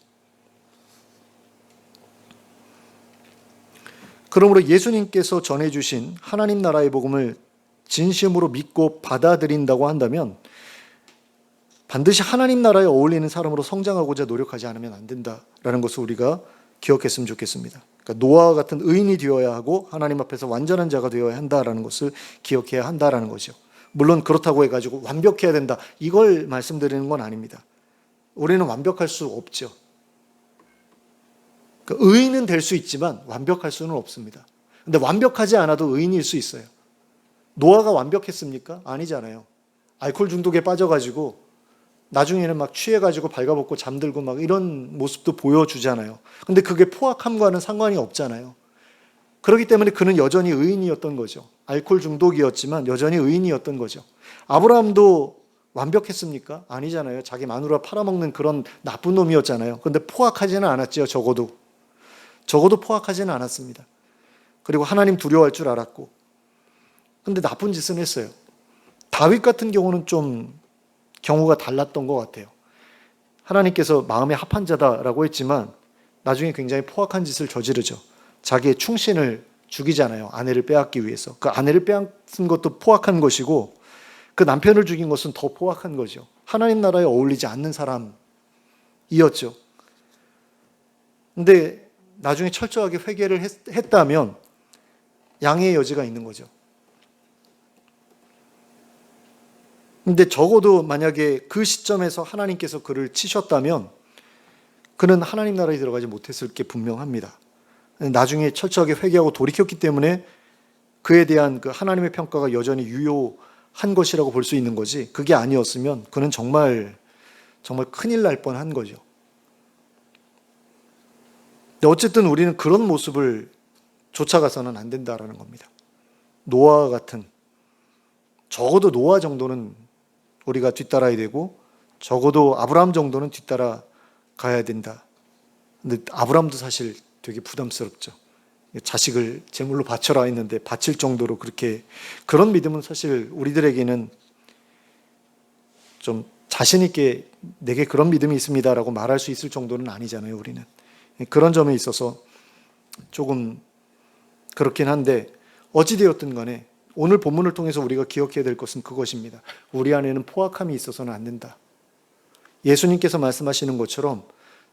그러므로 예수님께서 전해주신 하나님 나라의 복음을 진심으로 믿고 받아들인다고 한다면 반드시 하나님 나라에 어울리는 사람으로 성장하고자 노력하지 않으면 안 된다라는 것을 우리가 기억했으면 좋겠습니다. 그러니까 노아와 같은 의인이 되어야 하고 하나님 앞에서 완전한 자가 되어야 한다라는 것을 기억해야 한다라는 거죠. 물론 그렇다고 해가지고 완벽해야 된다, 이걸 말씀드리는 건 아닙니다. 우리는 완벽할 수 없죠. 그러니까 의인은 될 수 있지만 완벽할 수는 없습니다. 근데 완벽하지 않아도 의인일 수 있어요. 노아가 완벽했습니까? 아니잖아요. 알코올 중독에 빠져가지고 나중에는 막 취해가지고 발가벗고 잠들고 막 이런 모습도 보여주잖아요. 근데 그게 포악함과는 상관이 없잖아요. 그렇기 때문에 그는 여전히 의인이었던 거죠. 알코올 중독이었지만 여전히 의인이었던 거죠. 아브라함도 완벽했습니까? 아니잖아요. 자기 마누라 팔아먹는 그런 나쁜 놈이었잖아요. 근데 포악하지는 않았죠. 적어도 포악하지는 않았습니다. 그리고 하나님 두려워할 줄 알았고. 근데 나쁜 짓은 했어요. 다윗 같은 경우는 좀 경우가 달랐던 것 같아요. 하나님께서 마음에 합한 자다라고 했지만 나중에 굉장히 포악한 짓을 저지르죠. 자기의 충신을 죽이잖아요. 아내를 빼앗기 위해서. 그 아내를 빼앗은 것도 포악한 것이고, 그 남편을 죽인 것은 더 포악한 거죠. 하나님 나라에 어울리지 않는 사람이었죠. 근데 나중에 철저하게 회개를 했다면 양해의 여지가 있는 거죠. 근데 적어도 만약에 그 시점에서 하나님께서 그를 치셨다면 그는 하나님 나라에 들어가지 못했을 게 분명합니다. 나중에 철저하게 회개하고 돌이켰기 때문에 그에 대한 그 하나님의 평가가 여전히 유효한 것이라고 볼 수 있는 거지, 그게 아니었으면 그는 정말 큰일 날 뻔한 거죠. 근데 어쨌든 우리는 그런 모습을 쫓아가서는 안 된다라는 겁니다. 노아와 같은, 적어도 노아 정도는 우리가 뒤따라야 되고 적어도 아브라함 정도는 뒤따라 가야 된다. 근데 아브라함도 사실 되게 부담스럽죠. 자식을 제물로 바쳐라 했는데 바칠 정도로 그런 믿음은 사실 우리들에게는 좀 자신 있게 내게 그런 믿음이 있습니다라고 말할 수 있을 정도는 아니잖아요. 우리는 그런 점에 있어서 조금 그렇긴 한데, 어찌되었든 간에 오늘 본문을 통해서 우리가 기억해야 될 것은 그것입니다. 우리 안에는 포악함이 있어서는 안 된다. 예수님께서 말씀하시는 것처럼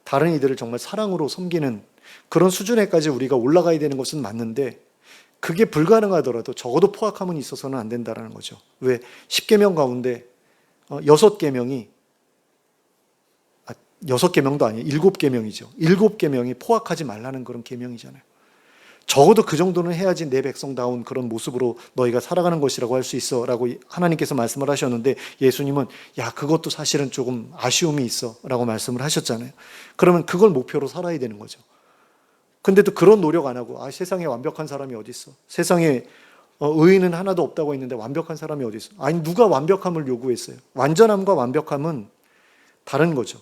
다른 이들을 정말 사랑으로 섬기는 그런 수준에까지 우리가 올라가야 되는 것은 맞는데, 그게 불가능하더라도 적어도 포악함은 있어서는 안 된다는 거죠. 왜? 10계명 가운데 6계명이 6계명도 아니에요. 7계명이죠. 7계명이 포악하지 말라는 그런 계명이잖아요. 적어도 그 정도는 해야지 내 백성다운 그런 모습으로 너희가 살아가는 것이라고 할 수 있어 라고 하나님께서 말씀을 하셨는데, 예수님은 야, 그것도 사실은 조금 아쉬움이 있어 라고 말씀을 하셨잖아요. 그러면 그걸 목표로 살아야 되는 거죠. 근데도 그런 노력 안 하고, 세상에 완벽한 사람이 어디 있어, 세상에 의인은 하나도 없다고 했는데 완벽한 사람이 어디 있어. 아니, 누가 완벽함을 요구했어요? 완전함과 완벽함은 다른 거죠.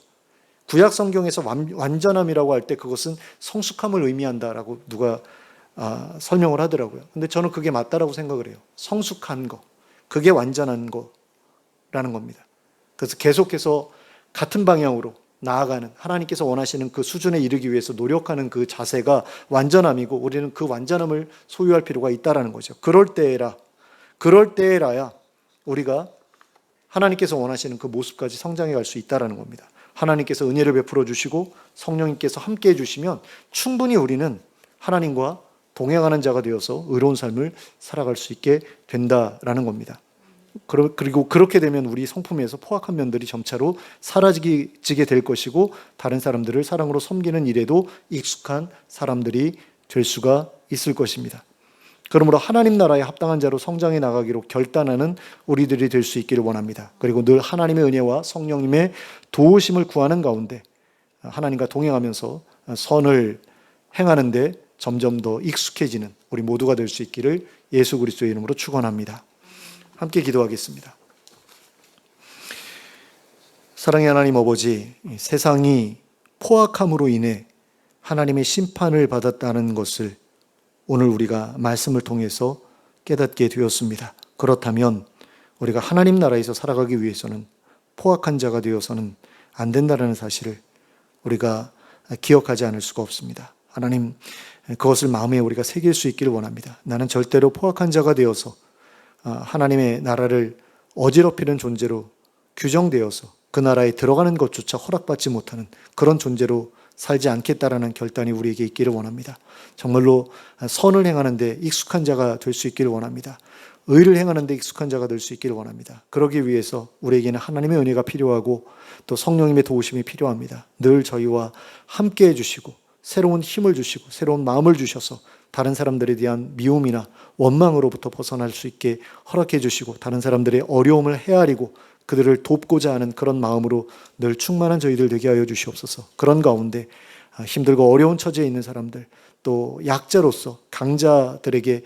구약 성경에서 완전함이라고 할 때 그것은 성숙함을 의미한다라고 누가 설명을 하더라고요. 근데 저는 그게 맞다라고 생각을 해요. 성숙한 거, 그게 완전한 거라는 겁니다. 그래서 계속해서 같은 방향으로 나아가는, 하나님께서 원하시는 그 수준에 이르기 위해서 노력하는 그 자세가 완전함이고, 우리는 그 완전함을 소유할 필요가 있다라는 거죠. 그럴 때라야 우리가 하나님께서 원하시는 그 모습까지 성장해 갈 수 있다라는 겁니다. 하나님께서 은혜를 베풀어 주시고 성령님께서 함께 해주시면 충분히 우리는 하나님과 동행하는 자가 되어서 의로운 삶을 살아갈 수 있게 된다라는 겁니다. 그리고 그렇게 되면 우리 성품에서 포악한 면들이 점차로 사라지게 될 것이고, 다른 사람들을 사랑으로 섬기는 일에도 익숙한 사람들이 될 수가 있을 것입니다. 그러므로 하나님 나라에 합당한 자로 성장해 나가기로 결단하는 우리들이 될 수 있기를 원합니다. 그리고 늘 하나님의 은혜와 성령님의 도우심을 구하는 가운데 하나님과 동행하면서 선을 행하는데 점점 더 익숙해지는 우리 모두가 될 수 있기를 예수 그리스도의 이름으로 축원합니다. 함께 기도하겠습니다. 사랑의 하나님 아버지, 세상이 포악함으로 인해 하나님의 심판을 받았다는 것을 오늘 우리가 말씀을 통해서 깨닫게 되었습니다. 그렇다면 우리가 하나님 나라에서 살아가기 위해서는 포악한 자가 되어서는 안 된다는 사실을 우리가 기억하지 않을 수가 없습니다. 하나님, 그것을 마음에 우리가 새길 수 있기를 원합니다. 나는 절대로 포악한 자가 되어서 하나님의 나라를 어지럽히는 존재로 규정되어서 그 나라에 들어가는 것조차 허락받지 못하는 그런 존재로 살지 않겠다라는 결단이 우리에게 있기를 원합니다. 정말로 선을 행하는데 익숙한 자가 될 수 있기를 원합니다. 의를 행하는데 익숙한 자가 될 수 있기를 원합니다. 그러기 위해서 우리에게는 하나님의 은혜가 필요하고 또 성령님의 도우심이 필요합니다. 늘 저희와 함께 해주시고 새로운 힘을 주시고 새로운 마음을 주셔서 다른 사람들에 대한 미움이나 원망으로부터 벗어날 수 있게 허락해 주시고, 다른 사람들의 어려움을 헤아리고 그들을 돕고자 하는 그런 마음으로 늘 충만한 저희들 되게 하여 주시옵소서. 그런 가운데 힘들고 어려운 처지에 있는 사람들, 또 약자로서 강자들에게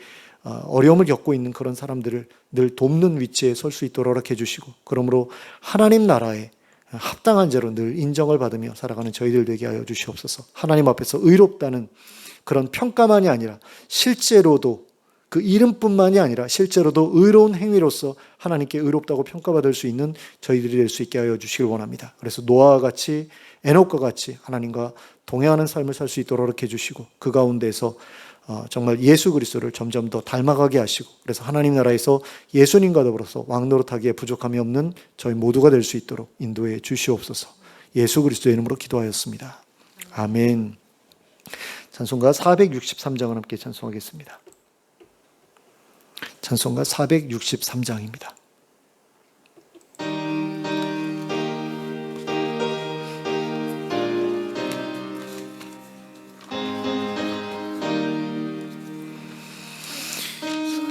어려움을 겪고 있는 그런 사람들을 늘 돕는 위치에 설 수 있도록 허락해 주시고, 그러므로 하나님 나라에 합당한 자로 늘 인정을 받으며 살아가는 저희들 되게 하여 주시옵소서. 하나님 앞에서 의롭다는 그런 평가만이 아니라 실제로도, 그 이름뿐만이 아니라 실제로도 의로운 행위로서 하나님께 의롭다고 평가받을 수 있는 저희들이 될 수 있게 하여 주시길 원합니다. 그래서 노아와 같이, 에녹과 같이 하나님과 동행하는 삶을 살 수 있도록 이렇게 해주시고, 그 가운데서 정말 예수 그리스도를 점점 더 닮아가게 하시고, 그래서 하나님 나라에서 예수님과 더불어서 왕노릇하기에 부족함이 없는 저희 모두가 될 수 있도록 인도해 주시옵소서. 예수 그리스도의 이름으로 기도하였습니다. 아멘. 찬송가 463장을 함께 찬송하겠습니다. 찬송가 463장입니다.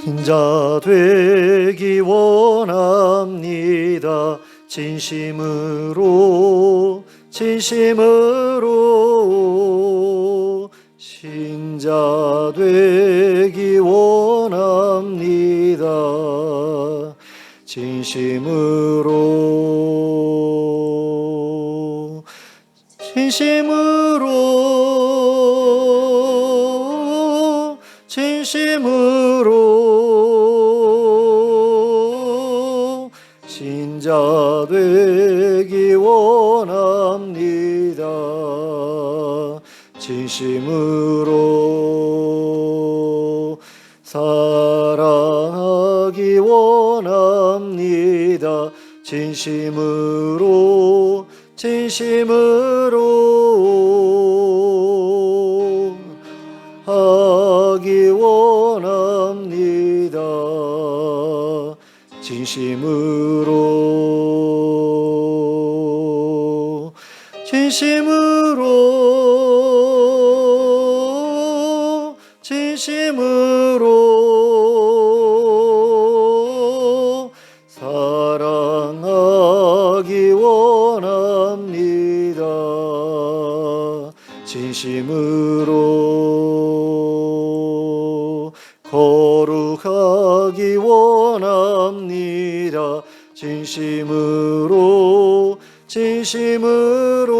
인자 되기 원합니다. 진심으로 신자 되기 원합니다. 진심으로 신자 되기 원합니다. 진심으로 사랑하기 원합니다. 진심으로 하기 원합니다. 진심으로 사랑하기 원합니다. 진심으로 거룩하기 원합니다. 진심으로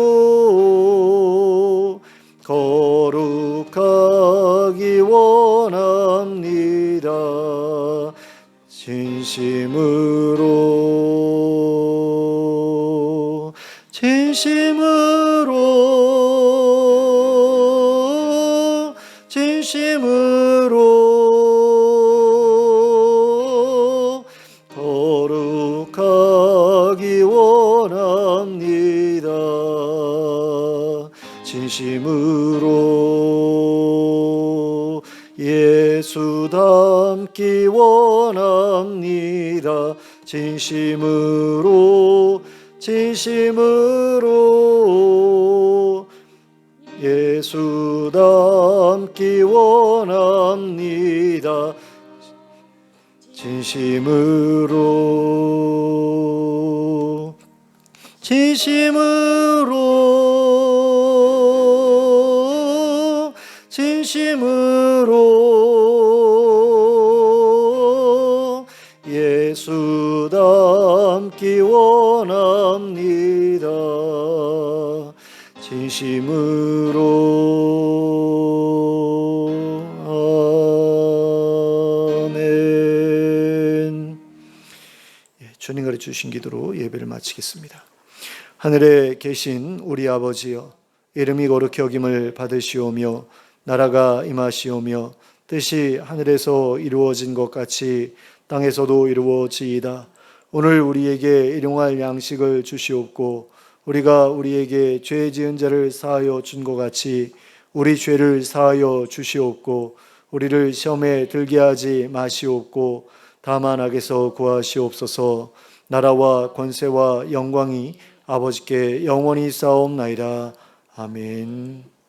거룩하기 원합니다. 진심으로 진심으로 진심으로 거룩하기 원합니다. 진심으로 예수 닮기 원합니다. 진심으로 예수 닮기 원합니다. 진심으로 예수 닮기 원합니다. 진심으로. 아멘. 주님 가르쳐 주신 기도로 예배를 마치겠습니다. 하늘에 계신 우리 아버지여, 이름이 거룩히 여김을 받으시오며 나라가 임하시오며 뜻이 하늘에서 이루어진 것 같이 땅에서도 이루어지이다. 오늘 우리에게 일용할 양식을 주시옵고 우리가 우리에게 죄 지은 자를 사하여 준 것 같이 우리 죄를 사하여 주시옵고 우리를 시험에 들게 하지 마시옵고 다만 악에서 구하시옵소서. 나라와 권세와 영광이 아버지께 영원히 쌓옵나이다. 아멘.